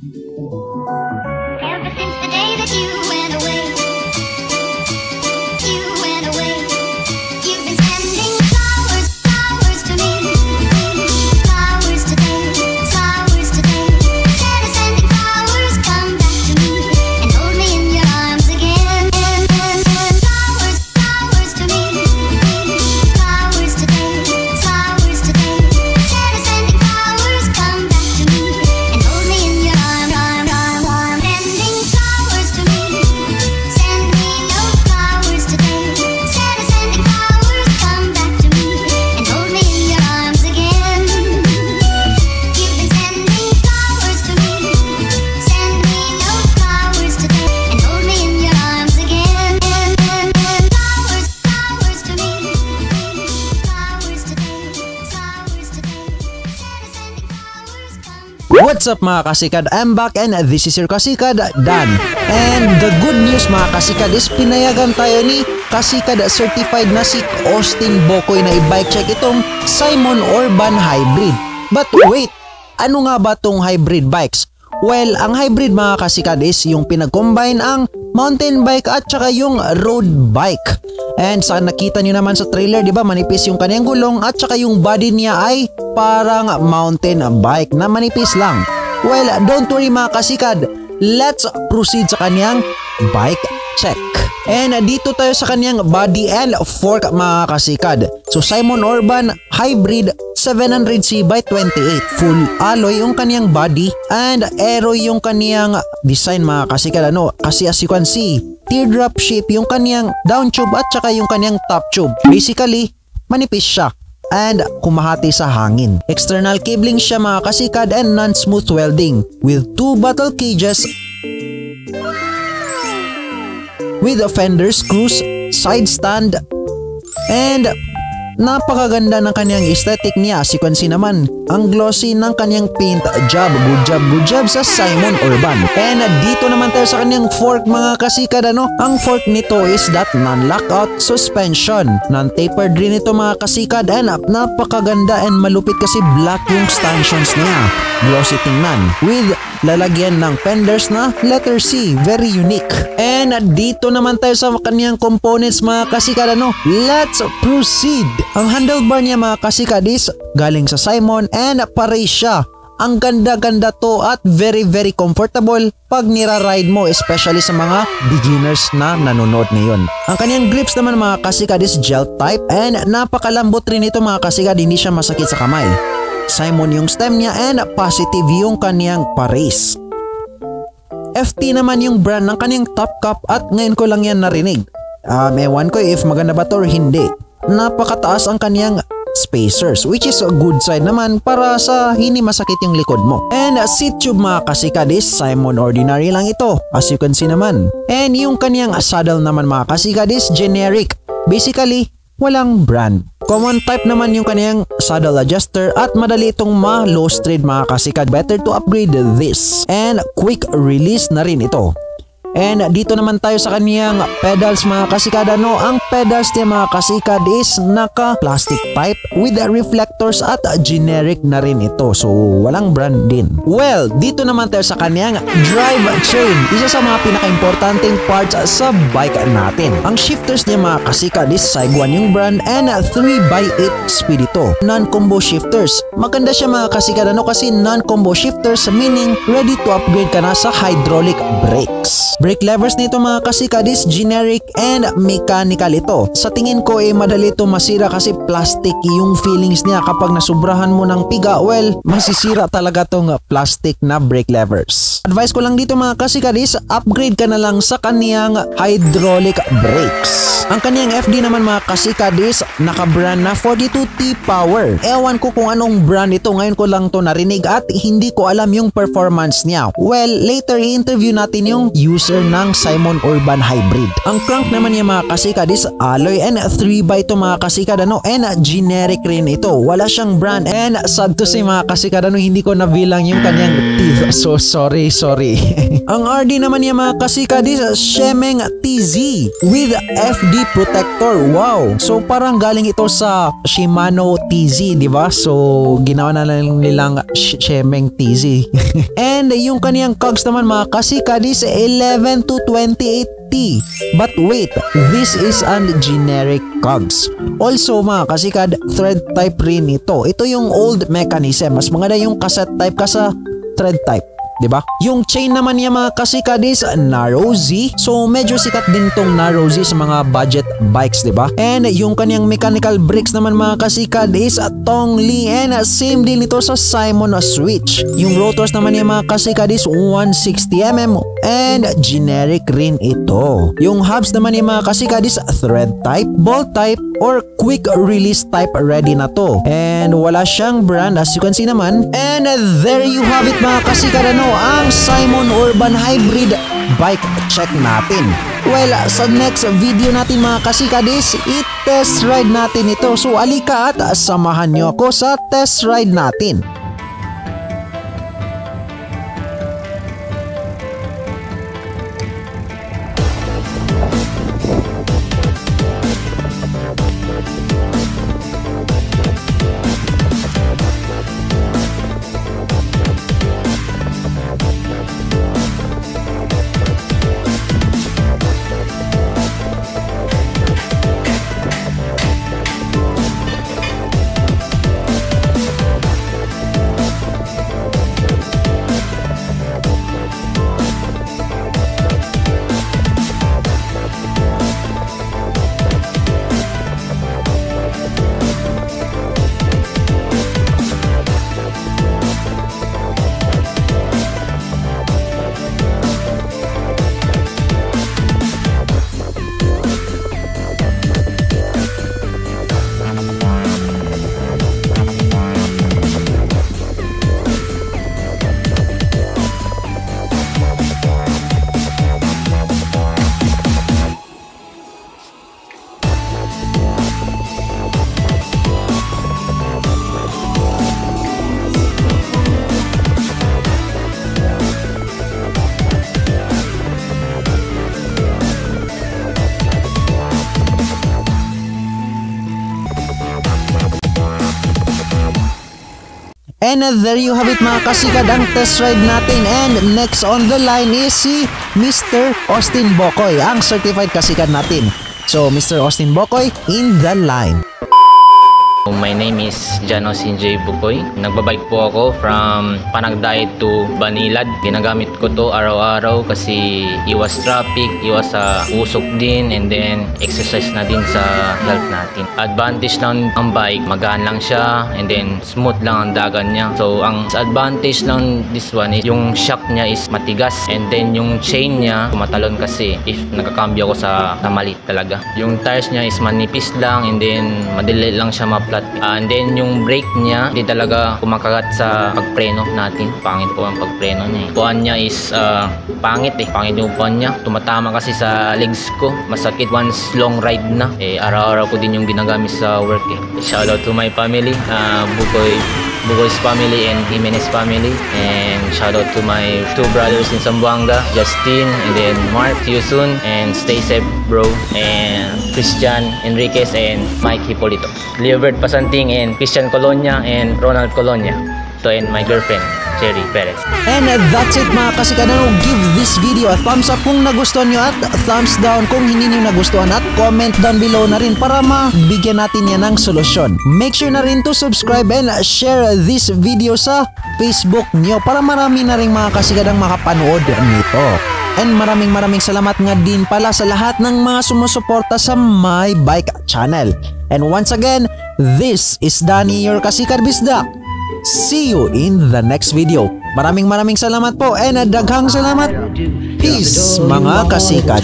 Ever since the day that you went away, you've been sending flowers, flowers to me, flowers today, flowers today. Instead of sending flowers, come back to me and hold me in your arms again. Flowers, flowers to me, flowers today, flowers today. Instead of sending flowers, come back to me and hold me in your arms. Sending flowers to me, send me no flowers today. Instead of sending flowers, come back to me and hold me in your arms again. You've been sending flowers to me, send me no flowers today and hold me in your arms again. Flowers, flowers to me, flowers today, flowers today. Instead of sending flowers, come back. What's up mga kasikad? I'm back and this is your kasikad, Dan. And the good news mga kasikad is pinayagan tayo ni Kasikad certified na si Austin Bokoy na i-bike check itong Simon Urban Hybrid. But wait, ano nga ba tong hybrid bikes? Well, ang hybrid mga kasikad is yung pinag-combine ang mountain bike at saka yung road bike. And sa nakita nyo naman sa trailer, di ba, manipis yung kanyang gulong at saka yung body niya ay parang mountain bike na manipis lang. Well, don't worry mga kasikad, let's proceed sa kanyang bike check. And dito tayo sa kanyang body and fork mga kasikad. So Simon Urban Hybrid 700C by 28. Full alloy yung kaniyang body and aero yung kaniyang design mga kasikad. Kasi as you can see, teardrop shape yung kaniyang down tube at saka yung kaniyang top tube. Basically, manipis siya and kumahati sa hangin. External cabling siya mga kasikad and non-smooth welding with 2 bottle cages with a fender screws, side stand, and napakaganda ng kanyang aesthetic niya. As you can see naman, ang glossy ng kanyang paint job. Good job sa Simon Urban. And dito naman tayo sa kanyang fork mga kasikad. Ang fork nito is that non-lockout suspension. Non-tapered rin ito mga kasikad and napakaganda and malupit kasi black yung stanchions niya. Glossy tingnan with lalagyan ng fenders na letter C. Very unique. And dito naman tayo sa kanyang components mga kasikad. Let's proceed. Ang handlebar niya mga kasikad is galing sa Simon and pares siya. Ang ganda-ganda to at very comfortable pag nira-ride mo, especially sa mga beginners na nanonood ngayon. Ang kanyang grips naman mga kasikad is gel type and napakalambot rin ito mga kasikad, hindi siya masakit sa kamay. Simon yung stem niya and positive yung kaniyang pares. FT naman yung brand ng kaniyang top cup at ngayon ko lang yan narinig. Ewan ko if maganda ba to or hindi. Napakataas ang kaniyang spacers which is a good sign naman para sa hindi masakit yung likod mo. And seat tube mga kasikad is Simon ordinary lang ito as you can see naman. And yung kaniyang saddle naman mga kasikad is generic. Basically, walang brand. Common type naman yung kaniyang saddle adjuster at madali itong ma-low straight mga kasikad. Better to upgrade this. And quick release na rin ito. And dito naman tayo sa kaniyang pedals mga kasikad. Ang pedals niya mga kasikad is naka plastic type with reflectors at generic na rin ito. So walang brand din. Well, dito naman tayo sa kaniyang drive chain. Isa sa mga pinaka-importanting parts sa bike natin. Ang shifters niya mga kasikad is Saigwan yung brand and 3x8 speed ito. Non-combo shifters. Maganda siya mga kasikad kasi non-combo shifters meaning ready to upgrade ka na sa hydraulic brakes. Brake levers nito mga kasikad is generic and mechanical ito. Sa tingin ko madali ito masira kasi plastic yung feelings niya kapag nasubrahan mo ng piga. Well, masisira talaga tong plastic na brake levers. Advice ko lang dito mga kasikad is upgrade ka na lang sa kaniyang hydraulic brakes. Ang kaniyang FD naman mga kasikad is naka-brand na 42T Power. Ewan ko kung anong brand ito, ngayon ko lang to narinig at hindi ko alam yung performance niya. Well, later i-interview natin yung user boxer ng Simon Urban Hybrid. Ang crank naman niya mga kasikad is alloy and 3x2 mga kasikad and generic rin ito. Wala siyang brand and sad to say mga kasikad hindi ko nabilang yung kanyang teeth. So sorry. Ang RD naman niya mga kasikad is Shemeng TZ with FD protector. Wow! So parang galing ito sa Shimano TZ, di ba? So ginawa na lang nilang Shemeng TZ. And yung kaniyang cogs naman mga kasikad is 11 to 28T. But wait, this is an generic cogs. Also mga kasikad, thread type rin ito. Ito yung old mechanism. Mas maganda yung cassette type ka sa thread type. Diba? Yung chain naman niya mga kasikad is narrow Z. So medyo sikat din tong narrow Z sa mga budget bikes, diba? And yung kanyang mechanical brakes naman mga kasikad is tong and same din ito sa Simon switch. Yung rotors naman niya mga kasikad is 160mm and generic rin ito. Yung hubs naman niya mga kasikad is thread type, bolt type, or quick release type ready na to. And wala siyang brand as you can see naman. And there you have it mga kasikad, ang Simon Urban Hybrid bike check natin. Well, sa next video natin mga kasikad is i-test ride natin ito. So alika at samahan nyo ako sa test ride natin. And there you have it mga kasikad, ang test ride natin. And next on the line is si Mr. Austin Bokoy, ang certified kasikad natin. So Mr. Austin Bokoy in the line. My name is Jano Sinjay Bukoy. Nagbabike po ako from Panagdait to Banilad. Ginagamit ko to araw-araw kasi iwas traffic, iwas sa usok din, and then exercise na din sa health natin. Advantage ng ang bike, magaan lang siya, and then smooth lang ang dagan niya. So ang advantage ng this one is yung shock niya is matigas, and then yung chain niya tumatalon kasi if nagkakambyo ako sa mali talaga. Yung tires niya is manipis lang, and then madali lang siya and then yung brake niya hindi talaga kumakagat sa pagpreno natin. Pangit po ang pagpreno niya. Puan niya is pangit yung puan niya. Tumatama kasi sa legs ko. Masakit once long ride na. Araw-araw ko din yung ginagamit sa work. Shout out to my family, Bukoy's family and Jimenez family, and shout out to my two brothers in Zamboanga, Justin and then Mark. See you soon and stay safe bro. And Christian Enriquez and Mike Hipolito, Leobert Pasanting and Christian Colonia and Ronald Colonia. So and my girlfriend Cherry Perez. And that's it mga kasikad. Give this video a thumbs up kung nagustuhan nyo at thumbs down kung hindi nyo nagustuhan, at comment down below na rin para mabigyan natin yan ng solusyon. Make sure na rin to subscribe and share this video sa Facebook nyo para marami na rin mga kasikad ang makapanood nito. And maraming salamat nga din pala sa lahat ng mga sumusuporta sa My Bike channel. And once again, this is Danny, your Kasikad Bisda. See you in the next video. Maraming salamat po and daghang salamat. Peace mga kasikad.